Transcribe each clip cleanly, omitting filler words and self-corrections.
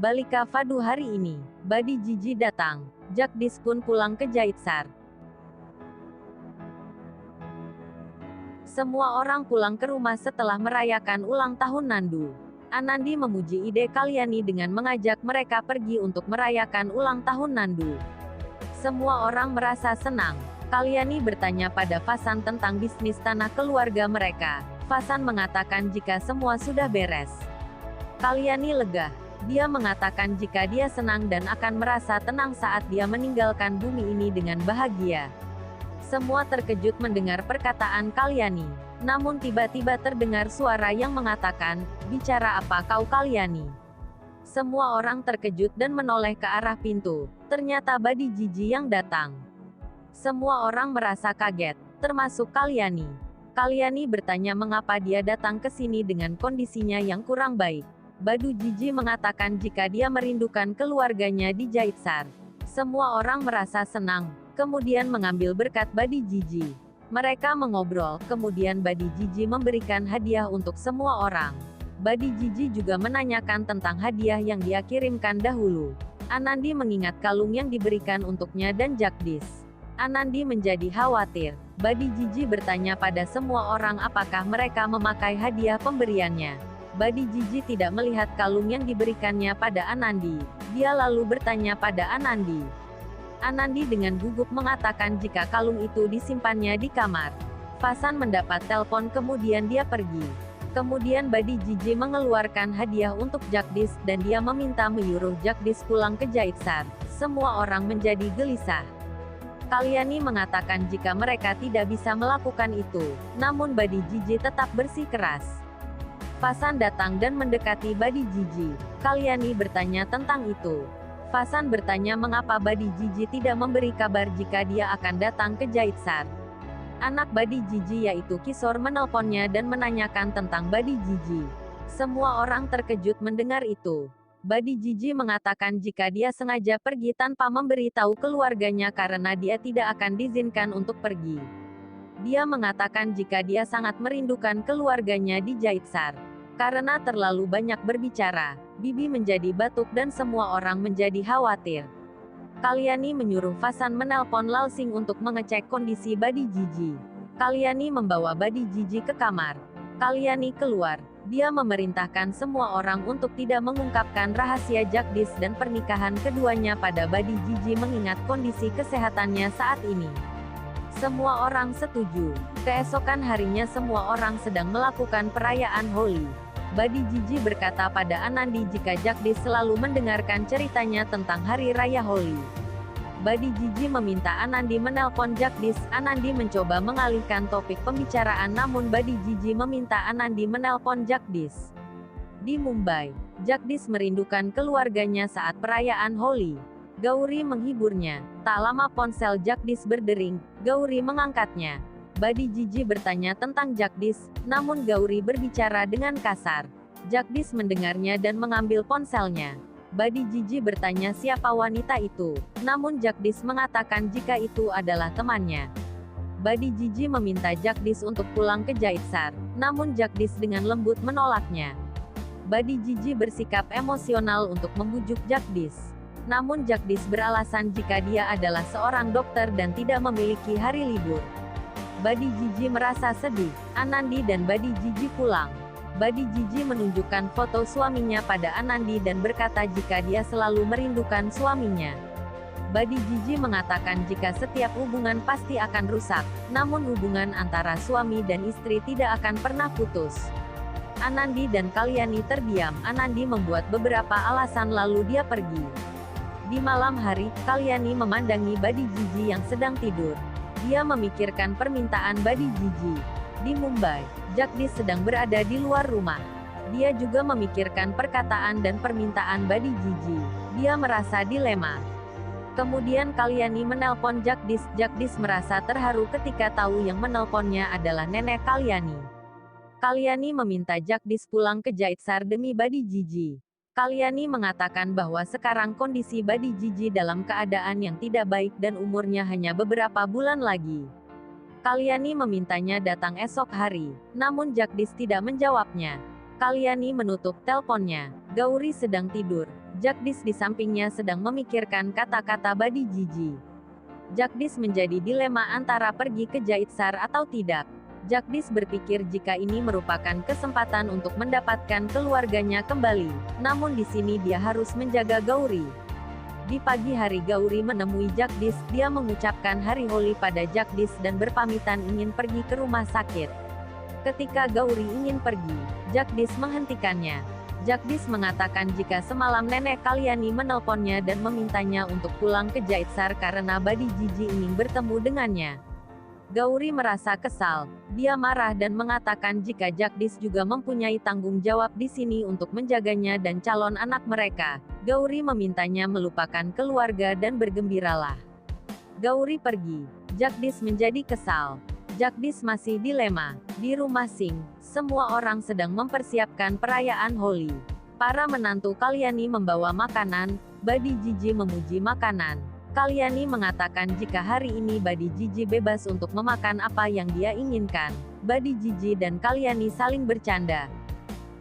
Balik Fadu hari ini, Badi Jiji datang. Jagdish pun pulang ke Jaitsar. Semua orang pulang ke rumah setelah merayakan ulang tahun Nandu. Anandi memuji ide Kalyani dengan mengajak mereka pergi untuk merayakan ulang tahun Nandu. Semua orang merasa senang. Kalyani bertanya pada Fasan tentang bisnis tanah keluarga mereka. Fasan mengatakan jika semua sudah beres. Kalyani lega. Dia mengatakan jika dia senang dan akan merasa tenang saat dia meninggalkan bumi ini dengan bahagia. Semua terkejut mendengar perkataan Kalyani. Namun tiba-tiba terdengar suara yang mengatakan, "Bicara apa kau Kalyani?" Semua orang terkejut dan menoleh ke arah pintu. Ternyata Badi Jiji yang datang. Semua orang merasa kaget, termasuk Kalyani. Kalyani bertanya mengapa dia datang ke sini dengan kondisinya yang kurang baik. Badu Jiji mengatakan jika dia merindukan keluarganya di Jaitsar. Semua orang merasa senang, kemudian mengambil berkat Badi Jiji. Mereka mengobrol, kemudian Badi Jiji memberikan hadiah untuk semua orang. Badi Jiji juga menanyakan tentang hadiah yang dia kirimkan dahulu. Anandi mengingat kalung yang diberikan untuknya dan Jagdish. Anandi menjadi khawatir. Badi Jiji bertanya pada semua orang apakah mereka memakai hadiah pemberiannya. Badi Jiji tidak melihat kalung yang diberikannya pada Anandi. Dia lalu bertanya pada Anandi. Anandi dengan gugup mengatakan jika kalung itu disimpannya di kamar. Fasan mendapat telepon kemudian dia pergi. Kemudian Badi Jiji mengeluarkan hadiah untuk Jagdish dan dia meminta menyuruh Jagdish pulang ke Jaitsar. Semua orang menjadi gelisah. Kalyani mengatakan jika mereka tidak bisa melakukan itu. Namun Badi Jiji tetap bersikeras. Fasan datang dan mendekati Badi Jiji. Kalyani bertanya tentang itu. Fasan bertanya mengapa Badi Jiji tidak memberi kabar jika dia akan datang ke Jaitsar. Anak Badi Jiji yaitu Kishore menelponnya dan menanyakan tentang Badi Jiji. Semua orang terkejut mendengar itu. Badi Jiji mengatakan jika dia sengaja pergi tanpa memberitahu keluarganya karena dia tidak akan diizinkan untuk pergi. Dia mengatakan jika dia sangat merindukan keluarganya di Jaitsar. Karena terlalu banyak berbicara, Bibi menjadi batuk dan semua orang menjadi khawatir. Kalyani menyuruh Fasan menelpon Lalsing untuk mengecek kondisi Badi Jiji. Kalyani membawa Badi Jiji ke kamar. Kalyani keluar. Dia memerintahkan semua orang untuk tidak mengungkapkan rahasia Jagdish dan pernikahan keduanya pada Badi Jiji mengingat kondisi kesehatannya saat ini. Semua orang setuju. Keesokan harinya semua orang sedang melakukan perayaan Holi. Badi Jiji berkata pada Anandi jika Jagdish selalu mendengarkan ceritanya tentang hari raya Holi. Badi Jiji meminta Anandi menelpon Jagdish. Anandi mencoba mengalihkan topik pembicaraan namun Badi Jiji meminta Anandi menelpon Jagdish. Di Mumbai, Jagdish merindukan keluarganya saat perayaan Holi. Gauri menghiburnya. Tak lama ponsel Jagdish berdering. Gauri mengangkatnya. Badi Jiji bertanya tentang Jagdish, namun Gauri berbicara dengan kasar. Jagdish mendengarnya dan mengambil ponselnya. Badi Jiji bertanya siapa wanita itu, namun Jagdish mengatakan jika itu adalah temannya. Badi Jiji meminta Jagdish untuk pulang ke Jaitsar, namun Jagdish dengan lembut menolaknya. Badi Jiji bersikap emosional untuk membujuk Jagdish. Namun Jagdish beralasan jika dia adalah seorang dokter dan tidak memiliki hari libur. Badi Jiji merasa sedih. Anandi dan Badi Jiji pulang. Badi Jiji menunjukkan foto suaminya pada Anandi dan berkata jika dia selalu merindukan suaminya. Badi Jiji mengatakan jika setiap hubungan pasti akan rusak, namun hubungan antara suami dan istri tidak akan pernah putus. Anandi dan Kalyani terdiam. Anandi membuat beberapa alasan lalu dia pergi. Di malam hari, Kalyani memandangi Badi Jiji yang sedang tidur. Dia memikirkan permintaan Badi Jiji. Di Mumbai, Jagdish sedang berada di luar rumah. Dia juga memikirkan perkataan dan permintaan Badi Jiji. Dia merasa dilema. Kemudian Kalyani menelpon Jagdish. Jagdish merasa terharu ketika tahu yang menelponnya adalah nenek Kalyani. Kalyani meminta Jagdish pulang ke Jaitsar demi Badi Jiji. Kalyani mengatakan bahwa sekarang kondisi Badi Jiji dalam keadaan yang tidak baik dan umurnya hanya beberapa bulan lagi. Kalyani memintanya datang esok hari, namun Jagdish tidak menjawabnya. Kalyani menutup teleponnya. Gauri sedang tidur. Jagdish di sampingnya sedang memikirkan kata-kata Badi Jiji. Jagdish menjadi dilema antara pergi ke Jaitsar atau tidak. Jagdish berpikir jika ini merupakan kesempatan untuk mendapatkan keluarganya kembali. Namun di sini dia harus menjaga Gauri. Di pagi hari Gauri menemui Jagdish, dia mengucapkan Hari Holi pada Jagdish dan berpamitan ingin pergi ke rumah sakit. Ketika Gauri ingin pergi, Jagdish menghentikannya. Jagdish mengatakan jika semalam nenek Kalyani menelponnya dan memintanya untuk pulang ke Jaitsar karena Badi Jiji ingin bertemu dengannya. Gauri merasa kesal. Dia marah dan mengatakan jika Jagdish juga mempunyai tanggung jawab di sini untuk menjaganya dan calon anak mereka. Gauri memintanya melupakan keluarga dan bergembiralah. Gauri pergi. Jagdish menjadi kesal. Jagdish masih dilema. Di rumah Singh, semua orang sedang mempersiapkan perayaan Holi. Para menantu Kalyani membawa makanan. Badi Jiji memuji makanan. Kalyani mengatakan jika hari ini Badi Jiji bebas untuk memakan apa yang dia inginkan. Badi Jiji dan Kalyani saling bercanda.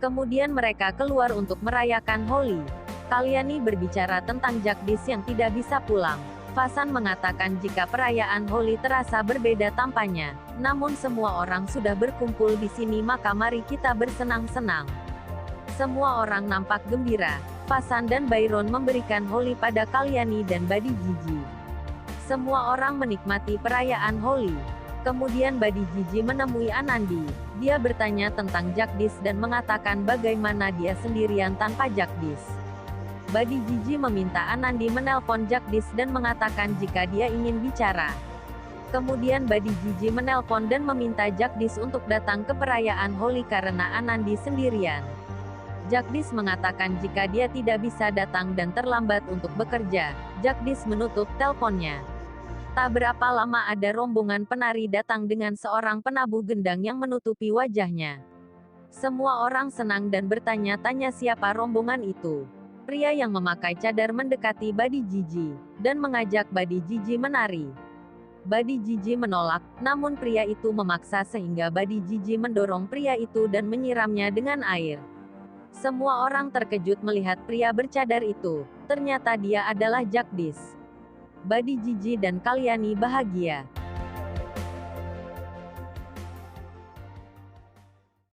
Kemudian mereka keluar untuk merayakan Holi. Kalyani berbicara tentang Jagdish yang tidak bisa pulang. Fasan mengatakan jika perayaan Holi terasa berbeda tampaknya. Namun semua orang sudah berkumpul di sini maka mari kita bersenang-senang. Semua orang nampak gembira. Fasan dan Byron memberikan Holi pada Kalyani dan Badi Jiji. Semua orang menikmati perayaan Holi. Kemudian Badi Jiji menemui Anandi. Dia bertanya tentang Jagdish dan mengatakan bagaimana dia sendirian tanpa Jagdish. Badi Jiji meminta Anandi menelpon Jagdish dan mengatakan jika dia ingin bicara. Kemudian Badi Jiji menelpon dan meminta Jagdish untuk datang ke perayaan Holi karena Anandi sendirian. Jagdish mengatakan jika dia tidak bisa datang dan terlambat untuk bekerja. Jagdish menutup teleponnya. Tak berapa lama ada rombongan penari datang dengan seorang penabuh gendang yang menutupi wajahnya. Semua orang senang dan bertanya-tanya siapa rombongan itu. Pria yang memakai cadar mendekati Badi Jiji dan mengajak Badi Jiji menari. Badi Jiji menolak, namun pria itu memaksa sehingga Badi Jiji mendorong pria itu dan menyiramnya dengan air. Semua orang terkejut melihat pria bercadar itu. Ternyata dia adalah Jagdish. Badi Jiji dan Kalyani bahagia.